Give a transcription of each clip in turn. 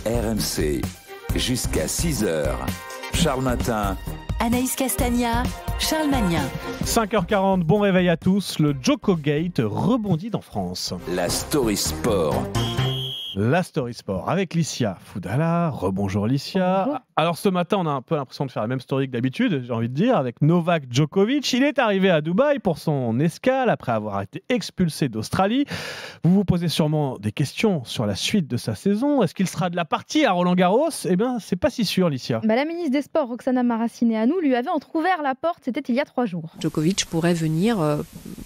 RMC, jusqu'à 6h. Charles Matin. Anaïs Castagna, Charles Magnin. 5h40, bon réveil à tous. Le Djokogate rebondit en France. La Story Sport. La Story Sport avec Licia Foudala. Rebonjour Licia. Bonjour. Alors ce matin, on a un peu l'impression de faire la même story que d'habitude, j'ai envie de dire, avec Novak Djokovic. Il est arrivé à Dubaï pour son escale après avoir été expulsé d'Australie. Vous vous posez sûrement des questions sur la suite de sa saison. Est-ce qu'il sera de la partie à Roland-Garros ? Eh bien, c'est pas si sûr, Licia. La ministre des Sports, Roxana Maracineanu, lui avait entrouvert la porte, c'était il y a 3 jours. Djokovic pourrait venir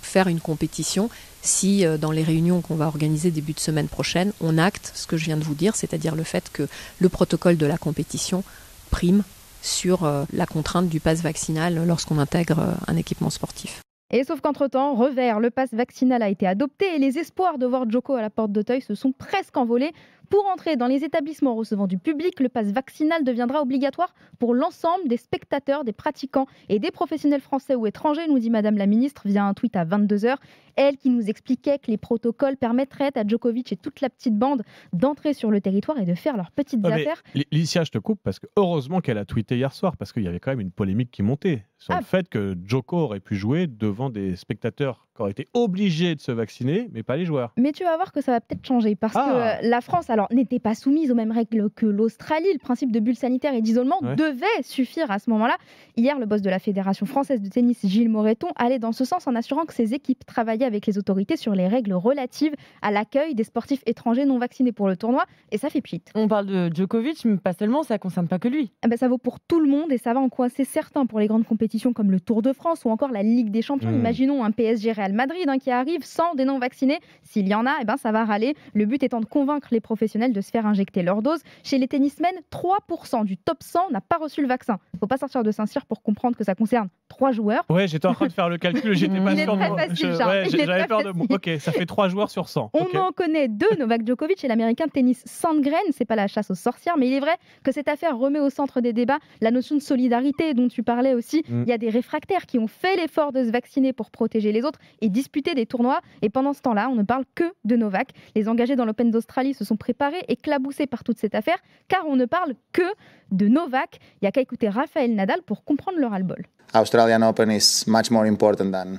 faire une compétition si dans les réunions qu'on va organiser début de semaine prochaine, on acte ce que je viens de vous dire, c'est-à-dire le fait que le protocole de la compétition prime sur la contrainte du pass vaccinal lorsqu'on intègre un équipement sportif. Et sauf qu'entre-temps, revers, le pass vaccinal a été adopté et les espoirs de voir Djoko à la porte d'Auteuil se sont presque envolés. Pour entrer dans les établissements recevant du public, le pass vaccinal deviendra obligatoire pour l'ensemble des spectateurs, des pratiquants et des professionnels français ou étrangers, nous dit Madame la Ministre via un tweet à 22h. Elle qui nous expliquait que les protocoles permettraient à Djokovic et toute la petite bande d'entrer sur le territoire et de faire leurs petites affaires. Licia, je te coupe parce que heureusement qu'elle a tweeté hier soir parce qu'il y avait quand même une polémique qui montait sur le fait que Djoko aurait pu jouer devant des spectateurs qui auraient été obligés de se vacciner, mais pas les joueurs. Mais tu vas voir que ça va peut-être changer parce que la France n'était pas soumise aux mêmes règles que l'Australie. Le principe de bulle sanitaire et d'isolement devait suffire à ce moment-là. Hier, le boss de la Fédération française de tennis, Gilles Moreton, allait dans ce sens en assurant que ses équipes travaillaient avec les autorités sur les règles relatives à l'accueil des sportifs étrangers non vaccinés pour le tournoi. Et ça fait pchit. On parle de Djokovic, mais pas seulement, ça ne concerne pas que lui. Ça vaut pour tout le monde et ça va en coincer certains pour les grandes compétitions comme le Tour de France ou encore la Ligue des Champions. Imaginons un PSG Real Madrid qui arrive sans des non vaccinés. S'il y en a, ça va râler. Le but étant de convaincre les professionnels de se faire injecter leur dose. Chez les tennismen, 3% du top 100 n'a pas reçu le vaccin. Il ne faut pas sortir de Saint-Cyr pour comprendre que ça concerne 3 joueurs. Ouais, j'étais en train de faire le calcul, j'étais pas sûr. J'avais peur de moi. Ok, ça fait 3 joueurs sur 100. On en connaît 2, Novak Djokovic et l'américain de tennis Sandgren. C'est pas la chasse aux sorcières, mais il est vrai que cette affaire remet au centre des débats la notion de solidarité dont tu parlais aussi. Il y a des réfractaires qui ont fait l'effort de se vacciner pour protéger les autres et disputer des tournois. Et pendant ce temps-là, on ne parle que de Novak. Les engagés dans l'Open d'Australie se sont préparés, éclaboussés par toute cette affaire, car on ne parle que de Novak. Il n'y a qu'à écouter Rafael Nadal pour comprendre le ras-le-bol.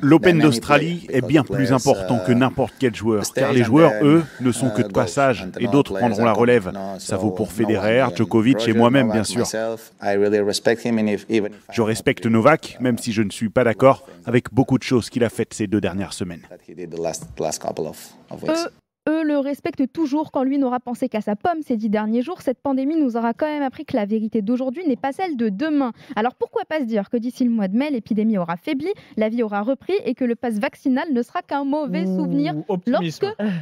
L'Open d'Australie est bien plus important que n'importe quel joueur, car les joueurs, eux, ne sont que de passage et d'autres prendront la relève. Ça vaut pour Federer, Djokovic et moi-même, bien sûr. Je respecte Novak, même si je ne suis pas d'accord avec beaucoup de choses qu'il a faites ces 2 dernières semaines. Eux le respectent toujours quand lui n'aura pensé qu'à sa pomme ces 10 derniers jours. Cette pandémie nous aura quand même appris que la vérité d'aujourd'hui n'est pas celle de demain. Alors pourquoi pas se dire que d'ici le mois de mai, l'épidémie aura faibli, la vie aura repris et que le pass vaccinal ne sera qu'un mauvais souvenir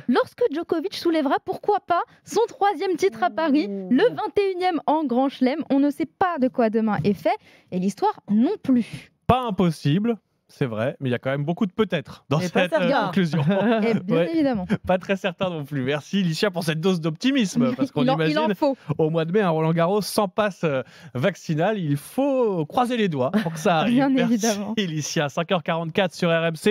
lorsque Djokovic soulèvera, pourquoi pas, son 3e titre à Paris, le 21e en Grand Chelem. On ne sait pas de quoi demain est fait et l'histoire non plus. Pas impossible. C'est vrai, mais il y a quand même beaucoup de peut-être dans cette conclusion. Et bien évidemment. Pas très certain non plus. Merci Licia pour cette dose d'optimisme. Parce qu'on imagine au mois de mai un Roland-Garros sans passe vaccinal. Il faut croiser les doigts pour que ça arrive. Bien Merci évidemment. Licia. 5h44 sur RMC.